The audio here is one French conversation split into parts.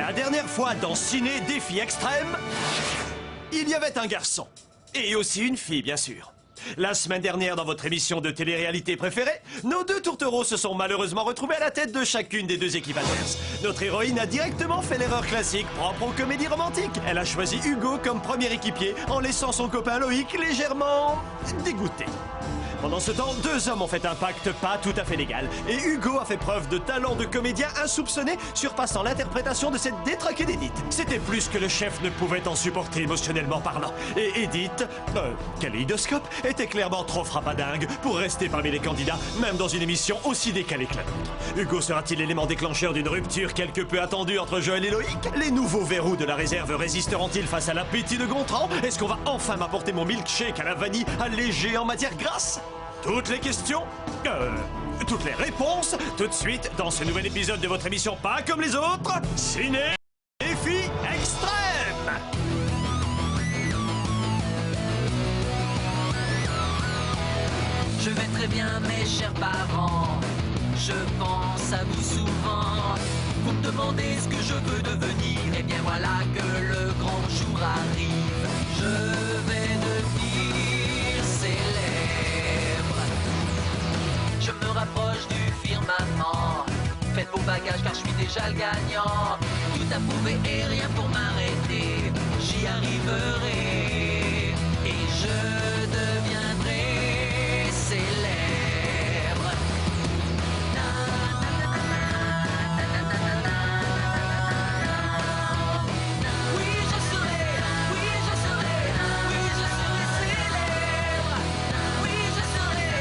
La dernière fois dans Ciné Défi Extrême, il y avait un garçon. Et aussi une fille, bien sûr. La semaine dernière, dans votre émission de télé-réalité préférée, nos deux tourtereaux se sont malheureusement retrouvés à la tête de chacune des deux équipes adverses. Notre héroïne a directement fait l'erreur classique propre aux comédies romantiques. Elle a choisi Hugo comme premier équipier en laissant son copain Loïc légèrement dégoûté. Pendant ce temps, deux hommes ont fait un pacte pas tout à fait légal. Et Hugo a fait preuve de talent de comédien insoupçonné, surpassant l'interprétation de cette détraquée d'Edith. C'était plus que le chef ne pouvait en supporter émotionnellement parlant. Et Edith, kaléidoscope, était clairement trop frappadingue pour rester parmi les candidats, même dans une émission aussi décalée que la nôtre. Hugo sera-t-il l'élément déclencheur d'une rupture quelque peu attendue entre Joël et Loïc? Les nouveaux verrous de la réserve résisteront-ils face à l'appétit de Gontran? Est-ce qu'on va enfin m'apporter mon milkshake à la vanille allégé en matière grasse? Toutes les questions, toutes les réponses, tout de suite dans ce nouvel épisode de votre émission Pas comme les autres, Ciné Défi Extrême. Je vais très bien, mes chers parents. Je pense à vous souvent. Vous me demandez ce que je veux devenir. Et bien voilà que le grand jour arrive. Je vais devenir célèbre. Je me rapproche du firmament. Faites vos bagages car je suis déjà le gagnant. Tout à prouver et rien pour m'arrêter. J'y arriverai. Et je deviendrai célèbre. Oui, je serai, oui, je serai, oui, je serai célèbre. Oui, je serai,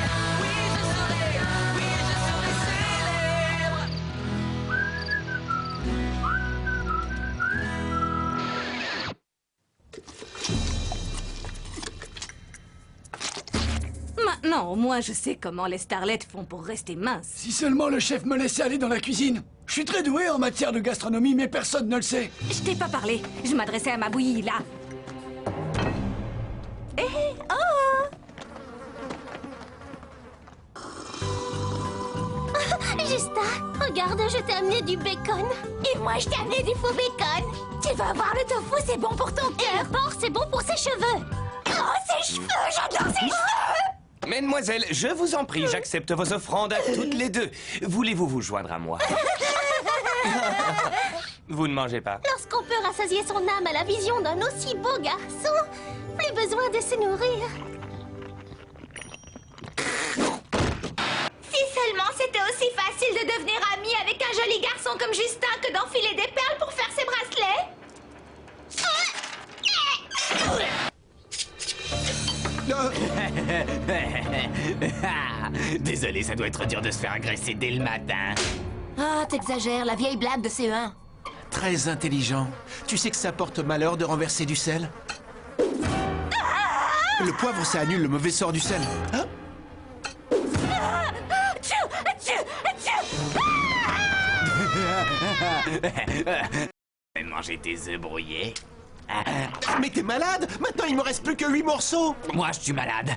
oui, je serai, oui, je serai célèbre. Maintenant, au moins, je sais comment les starlettes font pour rester minces. Si seulement le chef me laissait aller dans la cuisine. Je suis très doué en matière de gastronomie, mais personne ne le sait. Je t'ai pas parlé. Je m'adressais à ma bouillie, là. Hé, oh! Justin, regarde, je t'ai amené du bacon. Et moi, je t'ai amené du faux bacon. Tu vas voir, le tofu, c'est bon pour ton cœur. Et le porc, c'est bon pour ses cheveux. Oh, ses cheveux, j'adore ses cheveux. Mesdemoiselles, je vous en prie, j'accepte vos offrandes à toutes les deux. Voulez-vous vous joindre à moi? Vous ne mangez pas. Lorsqu'on peut rassasier son âme à la vision d'un aussi beau garçon, plus besoin de se nourrir. Si seulement c'était aussi facile de devenir ami avec un joli garçon comme Justin que d'enfiler des perles pour faire ses bracelets. Désolé, ça doit être dur de se faire agresser dès le matin. Ah, t'exagères, la vieille blague de CE1. Très intelligent. Tu sais que ça porte malheur de renverser du sel? Le poivre, ça annule le mauvais sort du sel. Hein? Manger tes œufs brouillés. Mais t'es malade? Maintenant, il me reste plus que 8 morceaux. Moi, je suis malade.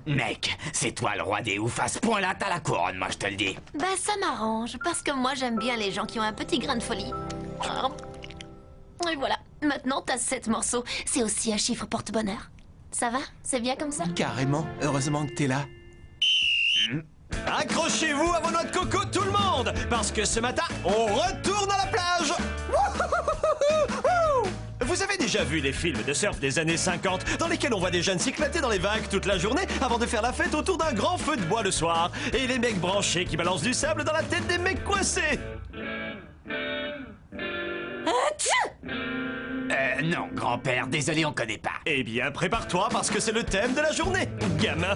Mec, c'est toi le roi des oufs. À ce point-là, t'as la couronne, moi, je te le dis. Bah, ça m'arrange, parce que moi, j'aime bien les gens qui ont un petit grain de folie. Et voilà, maintenant, t'as 7 morceaux. C'est aussi un chiffre porte-bonheur. Ça va? C'est bien comme ça? Carrément. Heureusement que t'es là. Accrochez-vous à vos noix de coco, tout le monde, parce que ce matin, on retourne à la plage. Vous avez déjà vu les films de surf des années 50 dans lesquels on voit des jeunes s'éclater dans les vagues toute la journée avant de faire la fête autour d'un grand feu de bois le soir, et les mecs branchés qui balancent du sable dans la tête des mecs coincés? Non, grand-père, désolé, on connaît pas. Eh bien, prépare-toi parce que c'est le thème de la journée, gamin.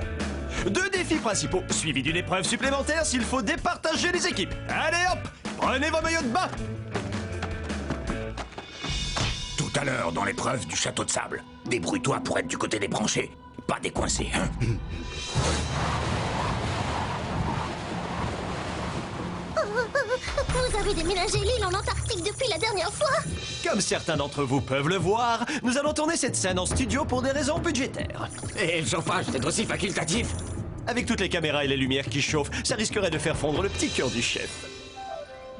2 défis principaux, suivis d'une épreuve supplémentaire s'il faut départager les équipes. Allez hop, prenez vos maillots de bain. Tout à l'heure, dans l'épreuve du château de sable, débrouille-toi pour être du côté des branchés, pas des coincés, hein? Vous avez déménagé l'île en Antarctique depuis la dernière fois? Comme certains d'entre vous peuvent le voir, nous allons tourner cette scène en studio pour des raisons budgétaires. Et le chauffage, c'est aussi facultatif. Avec toutes les caméras et les lumières qui chauffent, ça risquerait de faire fondre le petit cœur du chef.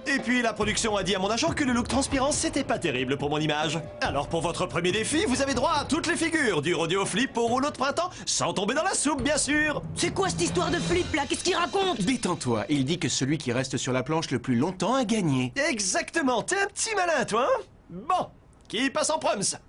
Et Et puis la production a dit à mon agent que le look transpirant c'était pas terrible pour mon image. Alors pour votre premier défi, vous avez droit à toutes les figures, du rodeo flip au rouleau de printemps, sans tomber dans la soupe bien sûr. C'est quoi cette histoire de flip là? Qu'est-ce qu'il raconte? Détends-toi, il dit que celui qui reste sur la planche le plus longtemps a gagné. Exactement, t'es un petit malin toi, hein? Bon, qui passe en proms?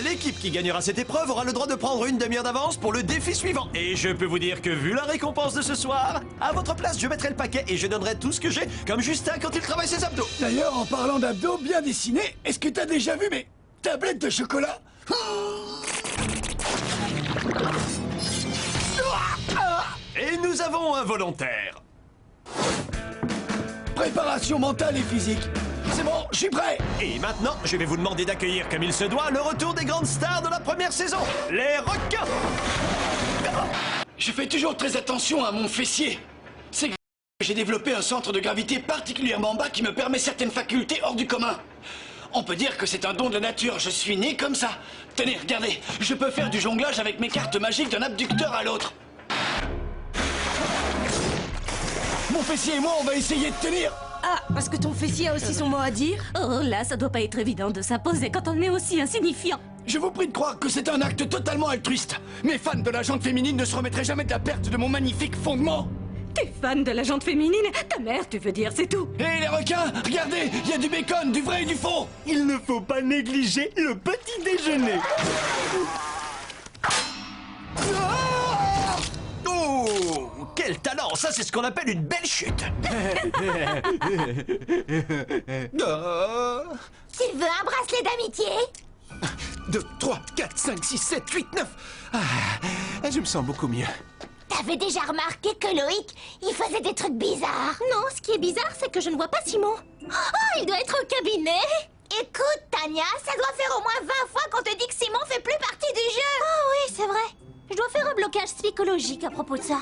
L'équipe qui gagnera cette épreuve aura le droit de prendre une demi-heure d'avance pour le défi suivant. Et je peux vous dire que vu la récompense de ce soir, à votre place, je mettrai le paquet et je donnerai tout ce que j'ai, comme Justin quand il travaille ses abdos. D'ailleurs, en parlant d'abdos bien dessinés, est-ce que t'as déjà vu mes tablettes de chocolat? Et nous avons un volontaire. Préparation mentale et physique. C'est bon, je suis prêt. Et maintenant, je vais vous demander d'accueillir comme il se doit le retour des grandes stars de la première saison, les requins. Je fais toujours très attention à mon fessier. C'est que j'ai développé un centre de gravité particulièrement bas qui me permet certaines facultés hors du commun. On peut dire que c'est un don de la nature, je suis né comme ça. Tenez, regardez, je peux faire du jonglage avec mes cartes magiques d'un abducteur à l'autre. Mon fessier et moi, on va essayer de tenir. Ah, parce que ton fessier a aussi son mot à dire? Oh là, ça doit pas être évident de s'imposer quand on est aussi insignifiant. Je vous prie de croire que c'est un acte totalement altruiste. Mes fans de la jante féminine ne se remettraient jamais de la perte de mon magnifique fondement. T'es fan de la jante féminine? Ta mère, tu veux dire, c'est tout. Hé les requins, regardez, il y a du bacon, du vrai et du faux. Il ne faut pas négliger le petit déjeuner. Oh, quel talent! Ça, c'est ce qu'on appelle une belle chute. Tu veux un bracelet d'amitié? 2, 3, 4, 5, 6, 7, 8, 9. Ah, je me sens beaucoup mieux. T'avais déjà remarqué que Loïc, il faisait des trucs bizarres? Non, ce qui est bizarre, c'est que je ne vois pas Simon. Oh, il doit être au cabinet. Écoute, Tania, ça doit faire au moins 20 fois qu'on te dit que Simon fait plus partie du jeu. Oh oui, c'est vrai. Je dois faire un blocage psychologique à propos de ça.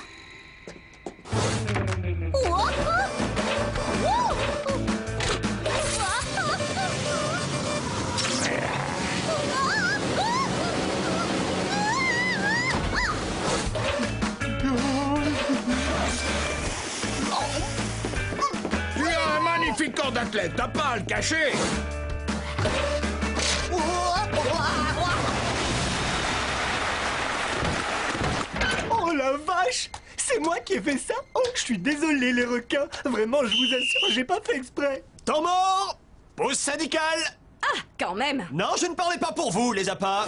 Tu as un magnifique corps d'athlète, t'as pas à le cacher. Oh la vache! C'est moi qui ai fait ça? Oh, je suis désolé les requins. Vraiment, je vous assure, j'ai pas fait exprès. Temps mort! Pause syndicale! Ah, quand même. Non, je ne parlais pas pour vous, les appâts.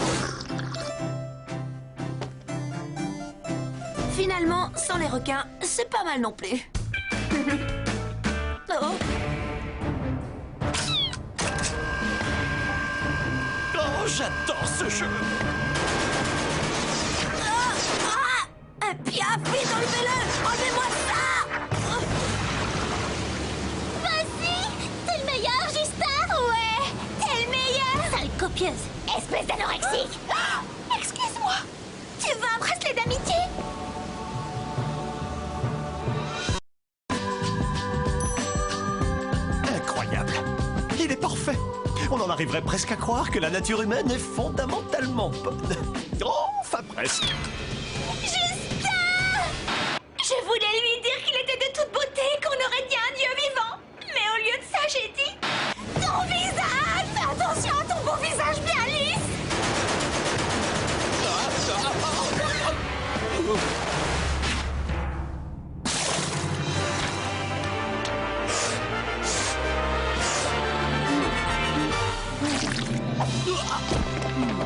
Finalement, sans les requins, c'est pas mal non plus. Oh. Oh, j'adore ce jeu. Un piaf, vite, enlevez-le! Enlevez-moi ça! Vas-y, t'es le meilleur, Justin. Ouais, t'es le meilleur. Sale copieuse, espèce d'anorexique. Excuse-moi, tu veux un bracelet d'amitié? Incroyable. Il est parfait. On en arriverait presque à croire que la nature humaine est fondamentalement bonne. Oh, enfin presque. Je voulais lui dire qu'il était de toute beauté, qu'on aurait dit un dieu vivant. Mais au lieu de ça, j'ai dit... Ton visage! Fais attention à ton beau visage bien lisse!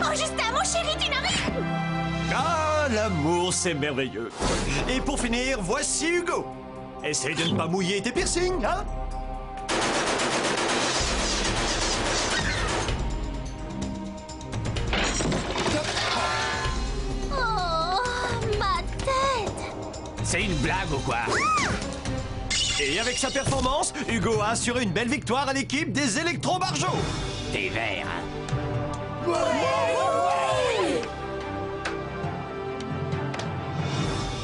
Oh, Justin, mon chéri, tu n'as rien! Ah, l'amour, c'est merveilleux. Et pour finir, voici Hugo. Essaye de ne pas mouiller tes piercings, hein? Oh, ma tête. C'est une blague ou quoi? Et avec sa performance, Hugo a assuré une belle victoire à l'équipe des Électro-Barjots. T'es vert, hein?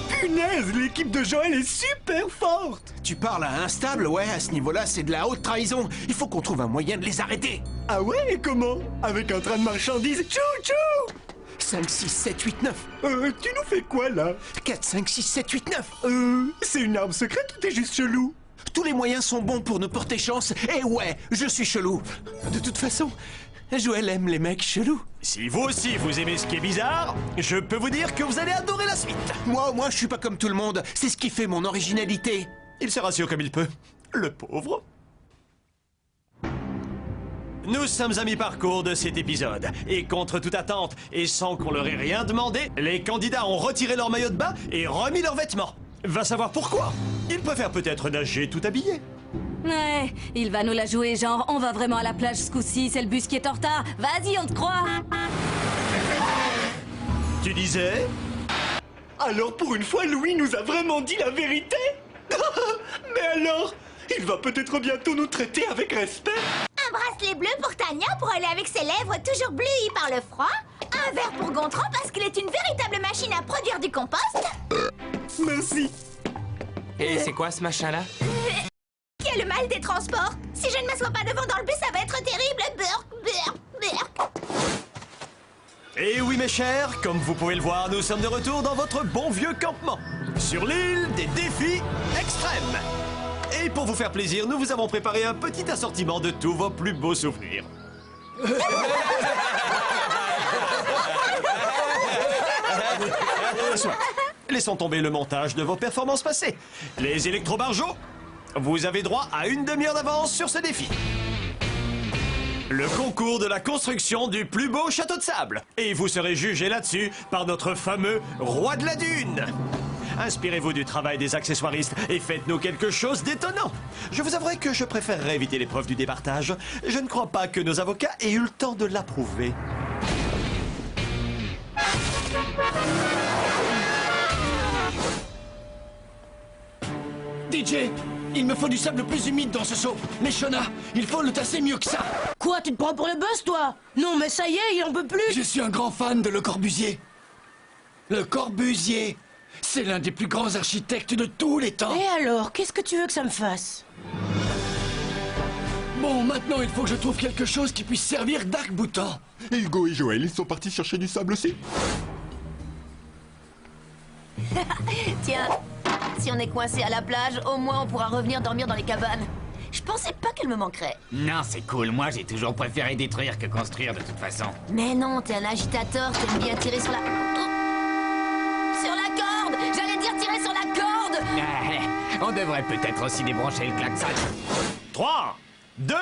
Punaise, l'équipe de Joël est super forte. Tu parles à instable? Ouais, à ce niveau-là, c'est de la haute trahison. Il faut qu'on trouve un moyen de les arrêter. Ah ouais, et comment? Avec un train de marchandises. Tchou tchou! 5, 6, 7, 8, 9. Tu nous fais quoi, là? 4, 5, 6, 7, 8, 9. C'est une arme secrète ou t'es juste chelou? Tous les moyens sont bons pour nous porter chance. Et ouais, je suis chelou. De toute façon, Joël aime les mecs chelous. Si vous aussi vous aimez ce qui est bizarre, je peux vous dire que vous allez adorer la suite. Moi, je suis pas comme tout le monde. C'est ce qui fait mon originalité. Il se rassure comme il peut. Le pauvre. Nous sommes à mi-parcours de cet épisode. Et contre toute attente, et sans qu'on leur ait rien demandé, les candidats ont retiré leur maillot de bain et remis leurs vêtements. Va savoir pourquoi. Ils préfèrent peut-être nager tout habillés. Ouais, il va nous la jouer, genre, on va vraiment à la plage ce coup-ci, c'est le bus qui est en retard. Vas-y, on te croit. Tu disais? Alors pour une fois, Louis nous a vraiment dit la vérité? Mais alors, il va peut-être bientôt nous traiter avec respect. Un bracelet bleu pour Tania pour aller avec ses lèvres toujours bleuies par le froid. Un verre pour Gontran parce qu'il est une véritable machine à produire du compost. Merci. Et c'est quoi ce machin-là? Qui a le mal des transports. Si je ne m'assois pas devant dans le bus, ça va être terrible. Burk, burk, burk. Et oui mes chers, comme vous pouvez le voir, nous sommes de retour dans votre bon vieux campement. Sur l'île des défis extrêmes. Et pour vous faire plaisir, nous vous avons préparé un petit assortiment de tous vos plus beaux souvenirs. Soit. Laissons tomber le montage de vos performances passées. Les électrobarjots, vous avez droit à une demi-heure d'avance sur ce défi. Le concours de la construction du plus beau château de sable. Et vous serez jugé là-dessus par notre fameux roi de la dune. Inspirez-vous du travail des accessoiristes et faites-nous quelque chose d'étonnant. Je vous avouerai que je préférerais éviter l'épreuve du départage. Je ne crois pas que nos avocats aient eu le temps de l'approuver. DJ, il me faut du sable plus humide dans ce seau. Mais Shona, il faut le tasser mieux que ça. Quoi, tu te prends pour le boss, toi? Non, mais ça y est, il en peut plus. Je suis un grand fan de Le Corbusier. Le Corbusier, c'est l'un des plus grands architectes de tous les temps. Et alors, qu'est-ce que tu veux que ça me fasse? Bon, maintenant, il faut que je trouve quelque chose qui puisse servir d'arc-boutant. Hugo et Joël, ils sont partis chercher du sable aussi. Tiens, si on est coincé à la plage, au moins on pourra revenir dormir dans les cabanes. Je pensais pas qu'elle me manquerait. Non, c'est cool. Moi, j'ai toujours préféré détruire que construire de toute façon. Mais non, t'es un agitateur, t'aimes bien tirer sur la... Sur la corde! J'allais dire tirer sur la corde! On devrait peut-être aussi débrancher le klaxon. 3, 2...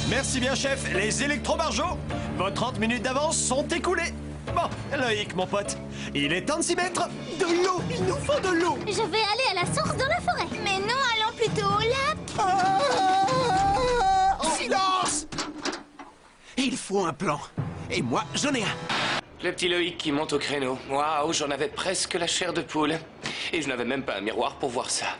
Merci bien, chef. Les électrobarjots, vos 30 minutes d'avance sont écoulées. Bon, Loïc, mon pote, il est temps de s'y mettre. De l'eau, il nous faut de l'eau. Je vais aller à la source dans la forêt. Mais non, allons plutôt au lac. Silence! Il faut un plan. Et moi, j'en ai un. Le petit Loïc qui monte au créneau. Waouh, j'en avais presque la chair de poule. Et je n'avais même pas un miroir pour voir ça.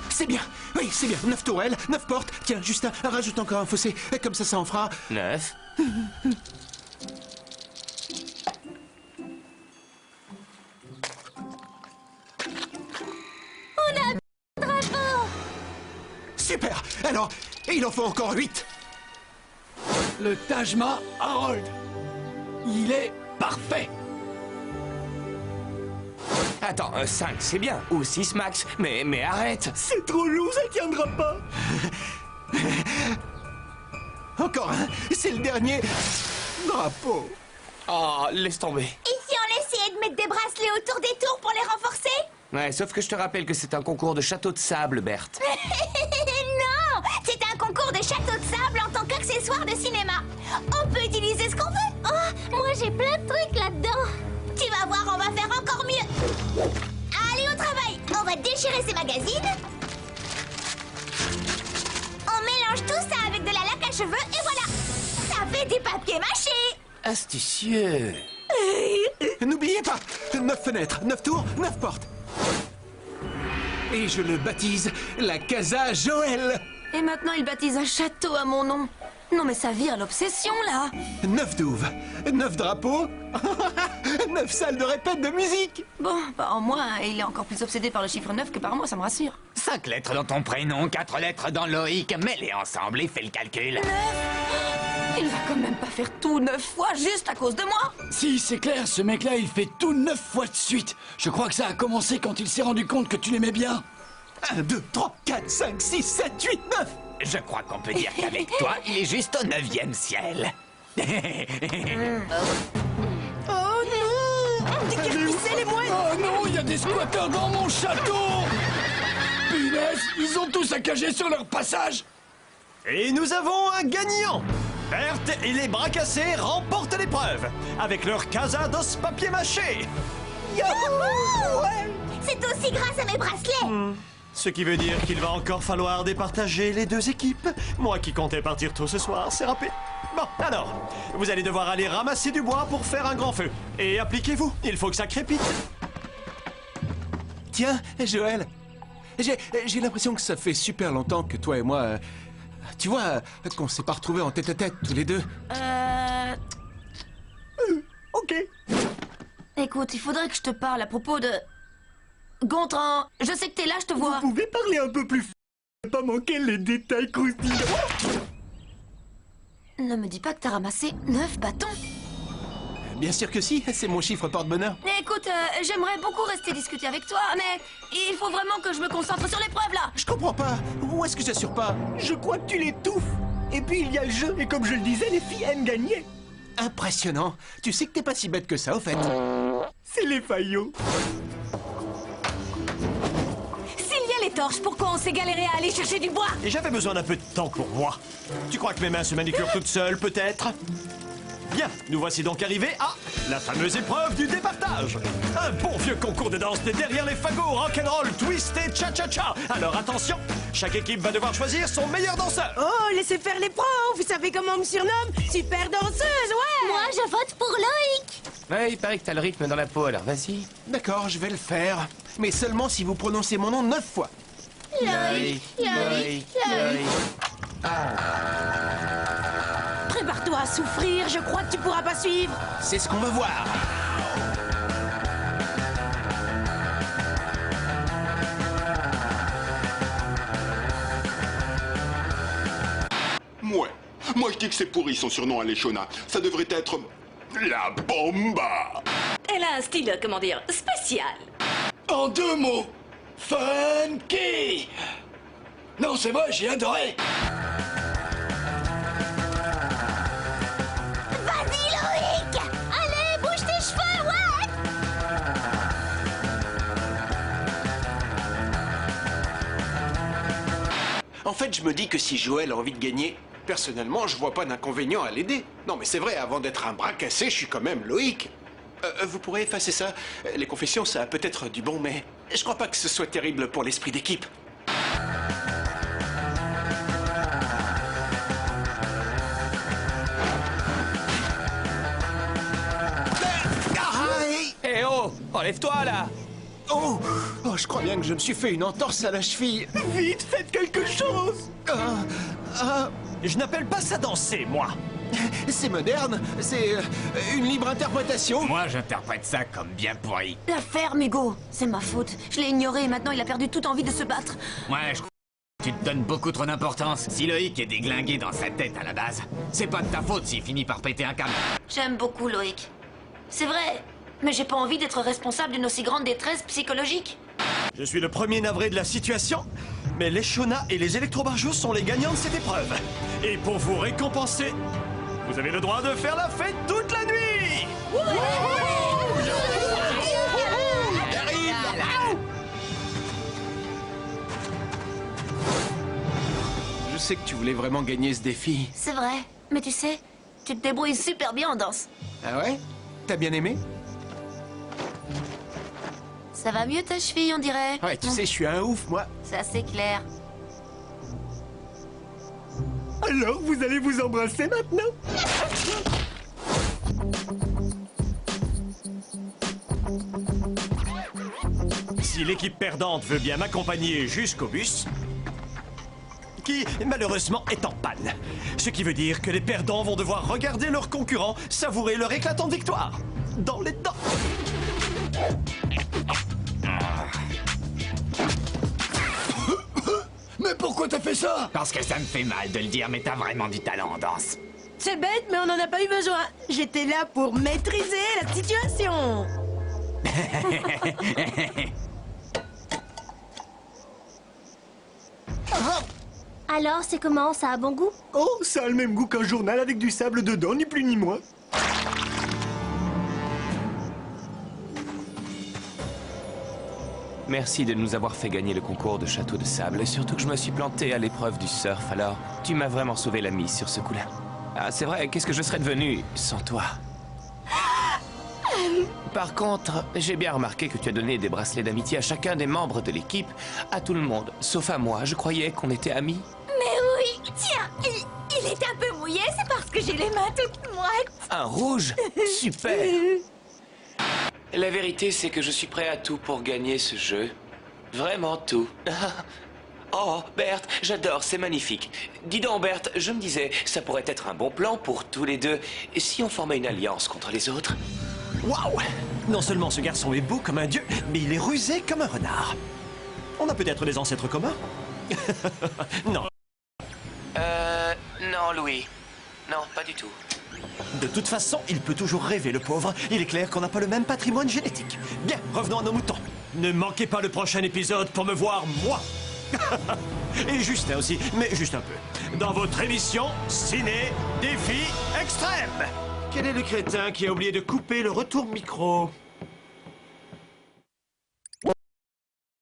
C'est bien. Oui, c'est bien. 9 tourelles, 9 portes. Tiens, Justin, rajoute encore un fossé. Et comme ça en fera... 9. On a un drapeau. Super. Alors, il en faut encore 8. Le Taj Mahal. Il est parfait. Attends, 5 c'est bien. Ou 6 max. Mais arrête. C'est trop lourd, ça tiendra pas. Encore un. C'est le dernier drapeau. Oh, laisse tomber. Et si on essayait de mettre des bracelets autour des tours pour les renforcer? Ouais, sauf que je te rappelle que c'est un concours de château de sable, Berthe. Non, c'est un concours de château de sable en tant qu'accessoire de cinéma. On peut utiliser ce qu'on veut. Oh, moi j'ai plein de trucs là-dedans. Tu vas voir, on va faire encore mieux. Allez au travail. On va déchirer ces magazines. On mélange tout ça avec de la laque à cheveux et voilà. Ça fait du papier mâché. Astucieux. N'oubliez pas, 9 fenêtres, 9 tours, 9 portes. Et je le baptise la Casa Joël. Et maintenant, il baptise un château à mon nom. Non, mais ça vire l'obsession, là. 9 douves, 9 drapeaux, 9 salles de répète de musique. Bon, bah en moins, il est encore plus obsédé par le chiffre 9 que par moi, ça me rassure. 5 lettres dans ton prénom, 4 lettres dans Loïc. Mets-les ensemble et fais le calcul. 9 Il va quand même pas faire tout 9 fois juste à cause de moi. Si, c'est clair, ce mec-là, il fait tout 9 fois de suite. Je crois que ça a commencé quand il s'est rendu compte que tu l'aimais bien. 1, 2, 3, 4, 5, 6, 7, 8, 9. Je crois qu'on peut dire qu'avec toi, il est juste au 9e ciel. Oh non! Déguerpissez les mouettes! Oh non, il y a des squatteurs dans mon château! Punaise, ils ont tout saccagé sur leur passage! Et nous avons un gagnant. Berthe et les bras cassés remportent l'épreuve avec leur casa dos papier mâché. Youhou! C'est aussi grâce à mes bracelets. Ce qui veut dire qu'il va encore falloir départager les deux équipes. Moi qui comptais partir tôt ce soir, c'est râpé. Bon, alors, vous allez devoir aller ramasser du bois pour faire un grand feu. Et appliquez-vous, il faut que ça crépite. Tiens, Joël, j'ai l'impression que ça fait super longtemps que toi et moi... tu vois, qu'on s'est pas retrouvés en tête-à-tête, tous les deux. Ok. Écoute, il faudrait que je te parle à propos de... Gontran, je sais que t'es là, je te vois. Vous pouvez parler un peu plus pas manquer les détails croustillants. Ne me dis pas que t'as ramassé 9 bâtons. Bien sûr que si, c'est mon chiffre porte-bonheur. Écoute, j'aimerais beaucoup rester discuter avec toi, mais il faut vraiment que je me concentre sur l'épreuve, là. Je comprends pas. Où est-ce que j'assure pas? Je crois que tu l'étouffes. Et puis il y a le jeu, et comme je le disais, les filles aiment gagner. Impressionnant. Tu sais que t'es pas si bête que ça, au fait. C'est les faillots. S'il y a les torches, pourquoi on s'est galéré à aller chercher du bois? Et j'avais besoin d'un peu de temps pour moi. Tu crois que mes mains se manicurent toutes seules, peut-être? Bien, nous voici donc arrivés à la fameuse épreuve du départage. Un bon vieux concours de danse des derrière les fagots, rock'n'roll, twist et cha-cha-cha. Alors attention, chaque équipe va devoir choisir son meilleur danseur. Oh, laissez faire les pros. Vous savez comment on me surnomme? Super danseuse, ouais. Moi, je vote pour Loïc. Ouais, il paraît que t'as le rythme dans la peau, alors vas-y. D'accord, je vais le faire. Mais seulement si vous prononcez mon nom 9 fois. Loïc, Loïc, Loïc. Prépare-toi à souffrir, je crois que tu pourras pas suivre. C'est ce qu'on va voir. Moi je dis que c'est pourri son surnom à Leshona. Ça devrait être... la bomba. Elle a un style, comment dire, spécial. En 2 mots, funky. Non, c'est vrai, j'ai adoré. Vas-y, Loïc. Allez, bouge tes cheveux, ouais. En fait, je me dis que si Joël a envie de gagner, personnellement, je vois pas d'inconvénient à l'aider. Non, mais c'est vrai, avant d'être un bras cassé, je suis quand même Loïc. Vous pourrez effacer ça. Les confessions, ça a peut-être du bon, mais je crois pas que ce soit terrible pour l'esprit d'équipe. Eh oh, enlève-toi là. Oh, je crois bien que je me suis fait une entorse à la cheville. Vite, faites quelque chose. Je n'appelle pas ça danser, moi. C'est moderne, c'est une libre interprétation. Moi, j'interprète ça comme bien pourri. La ferme, Hugo. C'est ma faute. Je l'ai ignoré et maintenant il a perdu toute envie de se battre. Ouais, je crois que tu te donnes beaucoup trop d'importance. Si Loïc est déglingué dans sa tête à la base, c'est pas de ta faute s'il finit par péter un câble. J'aime beaucoup Loïc. C'est vrai, mais j'ai pas envie d'être responsable d'une aussi grande détresse psychologique. Je suis le premier navré de la situation, mais les Shona et les électrobarjots sont les gagnants de cette épreuve. Et pour vous récompenser, vous avez le droit de faire la fête toute la nuit. Je sais que tu voulais vraiment gagner ce défi. C'est vrai, mais tu sais, tu te débrouilles super bien en danse. Ah ouais? T'as bien aimé? Ça va mieux ta cheville, on dirait. Ouais, tu sais, je suis un ouf, moi. Ça, c'est clair. Alors, vous allez vous embrasser maintenant? Si l'équipe perdante veut bien m'accompagner jusqu'au bus, qui malheureusement est en panne. Ce qui veut dire que les perdants vont devoir regarder leurs concurrents savourer leur éclatante victoire. Dans les dents. Mais pourquoi t'as fait ça? Parce que ça me fait mal de le dire, mais t'as vraiment du talent en danse. C'est bête, mais on n'en a pas eu besoin. J'étais là pour maîtriser la situation. Alors, c'est comment? Ça a bon goût? Oh, ça a le même goût qu'un journal avec du sable dedans, ni plus ni moins. Merci de nous avoir fait gagner le concours de château de sable, et surtout que je me suis planté à l'épreuve du surf, alors tu m'as vraiment sauvé la mise sur ce coup-là. Ah, c'est vrai, qu'est-ce que je serais devenu sans toi? Par contre, j'ai bien remarqué que tu as donné des bracelets d'amitié à chacun des membres de l'équipe, à tout le monde, sauf à moi. Je croyais qu'on était amis. Mais oui, tiens, il est un peu mouillé, c'est parce que j'ai les mains toutes moites. Un rouge? Super! La vérité, c'est que je suis prêt à tout pour gagner ce jeu. Vraiment tout. Oh, Berthe, j'adore, c'est magnifique. Dis donc, Berthe, je me disais, ça pourrait être un bon plan pour tous les deux, si on formait une alliance contre les autres. Waouh! Non seulement ce garçon est beau comme un dieu, mais il est rusé comme un renard. On a peut-être des ancêtres communs? Non. Non, Louis. Non, pas du tout. De toute façon, il peut toujours rêver, le pauvre. Il est clair qu'on n'a pas le même patrimoine génétique. Bien, revenons à nos moutons. Ne manquez pas le prochain épisode pour me voir, moi. Et Justin aussi, mais juste un peu. Dans votre émission Ciné Défi Extrême. Quel est le crétin qui a oublié de couper le retour micro?